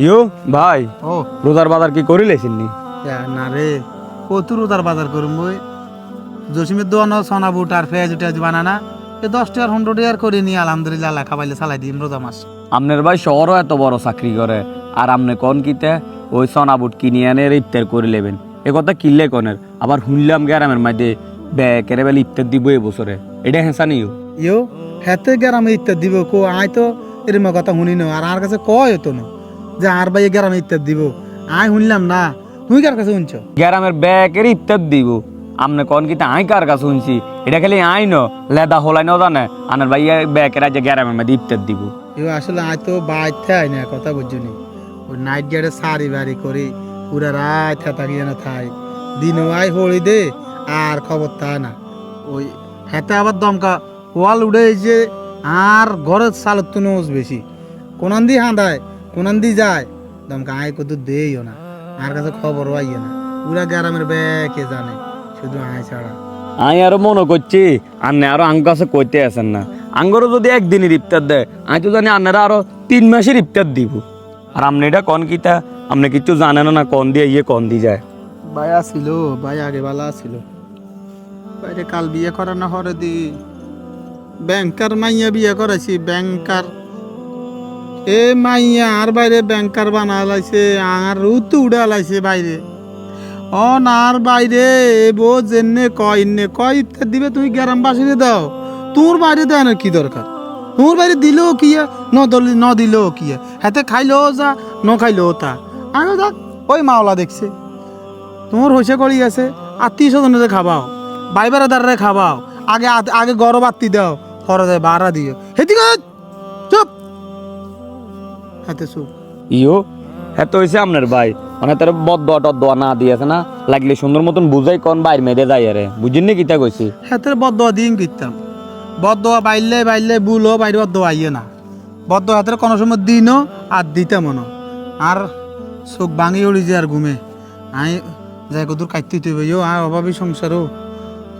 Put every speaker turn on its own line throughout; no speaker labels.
ইয়ো ভাই
ও
রোজার বাজার কি করিলেছিননি?
না রে কত রোদার বাজার করুম বই জসিমের দোয়ানো সোনা বুট আর পেঁয়াজ টেয়াজ বানানা এ 10 টাকার 100 টাকার করে নিয়ে আলহামদুলিল্লাহ আল্লাহ খাবাইলে চালাই দিম রোজা মাস।
আমনের ভাই শহরও এত বড় চাকরি করে আর আমনে কোন কিতে ওই সোনাবুট কিনে আনে ইফতার করে লেবেন, এ কথা কিনলে কনের আবার শুনলাম গ্রামের মধ্যে ব্যাকের বেলা ইফতার দিব এই বছরে, এটা হেঁচা নিও
ইয়ো হেতে গ্রামে ইত্যাদ দিব কো আয় তো এরম কথা শুনি না আর আর কাছে কয় হতো না যে আর ভাই গ্রামে ইত্যাদ দিব আয় শুনলাম না তুই কার কাছে শুনছ?
গ্রামের ব্যাকের ইফতার দিব আমনে কোন কিতে আই কার কাছে শুনছি, এটা খালি আই ন লেদা হোলাই ন জানে আনার ভাই ব্যাকের আজ গ্রামের মধ্যে ইফতার দিব।
ইয়ো আসলে আয় তো বাইতে আয় না কথা বুঝছনি ওই নাইট গেটে সারি বাড়ি করি পুরা রাত থাকি না থাই দিনও আয় হলি দে আর খবর তা না ওই হেতে আবার দমকা ওয়াল উড়ে যে আর ঘরের সালত তো নোজ বেশি কোনান দি হাঁদায় কোনান দি যায় দমকা আয় কত দেইও না আর কাছে খবরও আইয়ে না পুরা গ্রামের ব্যাকে জানে শুধু আয় ছাড়া।
আমি আরো মনে করছি আন্নে আরো আঙ্গ কাছে কইতে আসেন না, আঙ্গরও যদি একদিনের ইফতার দেয় আমি তো জানি আন্নারা আরো 3 মাসের ইফতার দিব। আর আপনি এটা কন কিতা আপনি কিছু জানেন না কন দিয়ে ইয়ে কন দিয়ে যায়।
ভাই আসিল ভাই আগে বালা আসিল বাইরে কাল বিয়ে করা না হরে দি ব্যাংকার মাইয়া বিয়ে করেছি ব্যাংকার এ মাইয়া আর বাইরে ব্যাংকার বানা লাইছে আর উতু উড়া লাইছে বাইরে ও নার বাইরে বো জেনে কয় ইন্নে কয় ইত্যাদি দিবে তুমি গ্রামবাসীরে দাও তোর বাইরে দেয় কি দরকার তোর বাইরে দিলেও কি ন দিলেও কি হাতে খাইলেও যা ন খাইলেও তা আগে দেখ ওই মাওলা দেখছে তোমার হইসে করি আছে আত্মীয় স্বজনে খাবাও ভাই বেড়াদারে খাবাও আগে আগে গরম আত্মি দাও খরচ যায় বাড়া দিও হেদিকে চুপ হাতে চুপ
ইও হ্যাঁ তো হয়েছে আপনার ভাই মানে তার বদোয়া টদোয়া না দিয়েছে না লাগলে সুন্দর মতন বুঝাই কন বাইর মেয়েদে যাই আরে বুঝিন নি কিতা কইছি।
হাতের বদোয়া দিন কিতাম বদোয়া বাইলে বুলো বাইরে বদোয়া আইয়ে না বদোয়া হাতের কোনো সময় দিনও আর দিতে মনো আর চোখ ভাঙি উড়ি যে আর ঘুমে আই যাই কদূর কাটতে তুই ইও আর অভাবী সংসারও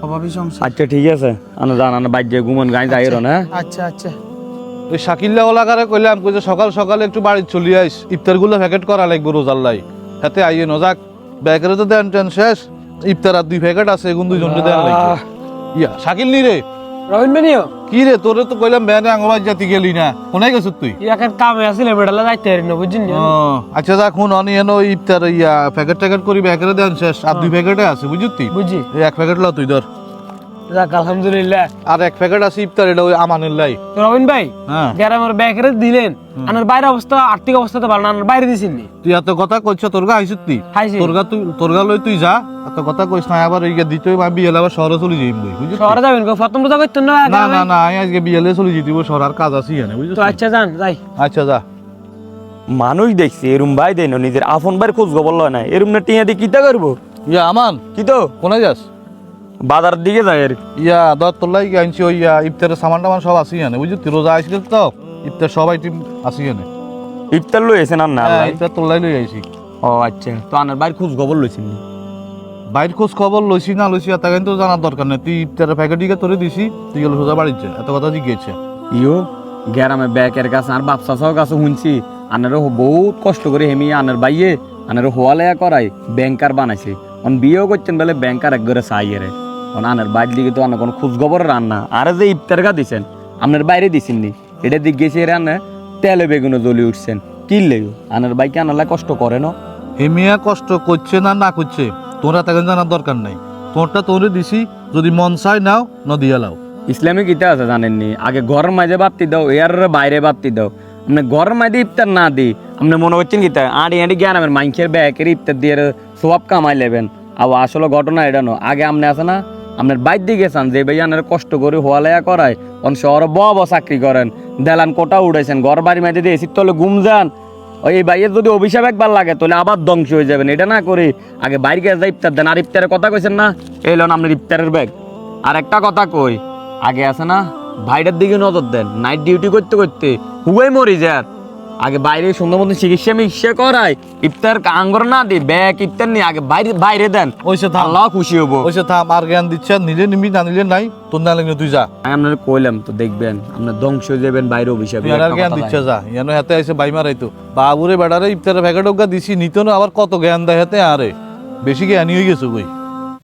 অভাবী সংসার।
আচ্ছা ঠিক আছে আনো জান আনো বাইরে ঘুমন গাই যাই না।
আচ্ছা আচ্ছা
ওই শাকিল্লা ওলাকারে কইলাম কই যে সকাল সকালে একটু বাড়ি চলি আইস ইফতারগুলো প্যাকেট করা লাগবে রোজার লাই হাতে আইয়ে নজাক ব্যাকেরে তো দেন টেন শেষ ইফতার আর 2 প্যাকেট আছে এগুন দুইজনকে দেন লাগবে ইয়া শাকিল নি রে
রবিন বেনিও
কি রে তোরে তো কইলাম ব্যানে আঙ্গবাজ জাতি গেলি না কোনায় গেছিস তুই
ইয়াকের কামে আসলে বেড়ালা যাইতে পারি না বুঝছেন
ও আচ্ছা যা খুন অনি এনো ইফতার ইয়া প্যাকেট ট্যাকেট করি ব্যাকেরে দেন শেষ আর 2 প্যাকেটে আছে বুঝছিস তুই
বুঝি
এই 1 প্যাকেট ল তুই ধর
যাক আলহামদুলিল্লাহ।
আর 1 প্যাকেট আছে ইফতার এটা ওই আমানের লাই।
তো রবিন ভাই
হ্যাঁ
গ্রামের ব্যাকেরে দিলেন আনার বাইরে অবস্থা আর্থিক অবস্থা তো ভালো না আনার বাইরে দিছেন নি
তুই এত কথা কইছ তোর গা আইছিস তুই
হাইছে
তোরগা লই তুই যা এত কথা কইস না আবার এই দিতে আমি বিয়েলে আবার শহরে চলে যাইম বই বুঝছিস
শহরে যাবেন গো প্রথম রোজা করতেন না
না না না আমি আজকে বিয়েলে চলে যেতে শহর আর কাজ আছে এখানে বুঝছিস
তো আচ্ছা যান যাই
আচ্ছা যা
মানুষ দেখছি এরম ভাই দেন নিজের আপন ভাইয়ের খোঁজ খবর লয় না এরম না টিয়া দিয়ে কিতা করবো
ইয়া আমান
কি তো
কোনায় যাস
বাজার দিকে যায় আর
ইয়া দর তোর লাই আনছি ওই ইফতারের সামান টামান সব আছে এখানে বুঝছিস তুই রোজা আইছিস তো ইফতার সব আইটেম আছে এখানে
ইফতার লই এসেন আর না
ইফতার তোর লাই লই আইছি
ও আচ্ছা তো আনার ভাইয়ের খোঁজ খবর লইছেন নি?
বাইর খোঁজ খবর লইছি না লইছি তা কিন্তু জানার দরকার নেই তুই ইফতারের প্যাকেট দিকে তোরে দিছি তুই গেলে সোজা বাড়ির যা এত কথা জিজ্ঞেছে
ইও গ্রামে ব্যাকের কাছে আর বাপসা সহ কাছে শুনছি আনারও বহুত কষ্ট করে হেমি আনার বাইয়ে আনারও হোয়ালেয়া করাই ব্যাংকার বানাইছে অন বিয়েও করছেন বলে ব্যাংকার এক ঘরে চাইয়ে রে আনার বাইর দিকে তো আনার কোনো খোঁজ খবর রান্না আর যে ইফতার গা দিছেন আপনার বাইরে দিছেন নি এটা দিক গেছে রান্না তেলে বেগুনে জ্বলি উঠছেন কিনলে আনার বাইকে আনালা কষ্ট করে না
হেমিয়া কষ্ট করছে না না করছে তোরা তাকে জানার দরকার নাই তোরটা তোরে দিছি যদি মন চাই নাও ন দিয়া লাও
ইসলামে কিতা আছে জানেননি আগে ঘরের মাঝে বাতি দাও এর বাইরে বাতি দাও আপনি ঘরের মাঝে ইফতার না দিই আপনি মনে করছেন কিতা আড়ি আড়ি গ্রামের মাইনখের ব্যাকের ইফতার দিয়ে সব কামাই লেবেন আর আসলে ঘটনা এটা নো আগে আপনি আছে না আপনার বাইর দিকে গেছেন যে ভাই আনার কষ্ট করে হোয়ালেয়া করায় অন শহরে বড় চাকরি করেন দেলান কোটা উড়াইছেন ঘর বাড়ির মাঝে দিয়ে এসির তলে ঘুম যান ওই ভাইয়ের যদি অভিশাপ একবার লাগে তাহলে আবার ধ্বংস হয়ে যাবেন এটা না করে আগে বাইরে গিয়ে ইফতার দেন আর ইফতারের কথা কইছেন না এই লোন আপনার ইফতারের ব্যাগ আর একটা কথা কই আগে আছে না ভাইটার দিকে নজর দেন নাইট ডিউটি করতে করতে হুয়াই মরি যায় আগে বাইরে সুন্দর মতন চিকিৎসা মিকিৎসা করায় ইফতার আঙ্গর না দি ব্যাগ ইফতার নিয়ে আগে বাইরে বাইরে দেন
ওইসে থাম
আল্লাহ খুশি হবো।
ওইসে থাম আর জ্ঞান দিচ্ছে নিলে নিবি না নিলে নাই তোর না লাগলে তুই যা
আমি আপনার কইলাম তো দেখবেন আপনার ধ্বংস হয়ে যাবেন বাইরে অভিশাপ
তুই আর জ্ঞান দিচ্ছে যা ইয়ানো হাতে আইসে বাই মারাইতো বাবুরে বেড়ারে ইফতারের প্যাকেট ওগা দিছি নিত না আবার কত জ্ঞান দেয় হাতে আরে বেশি জ্ঞানী হয়ে গেছো কই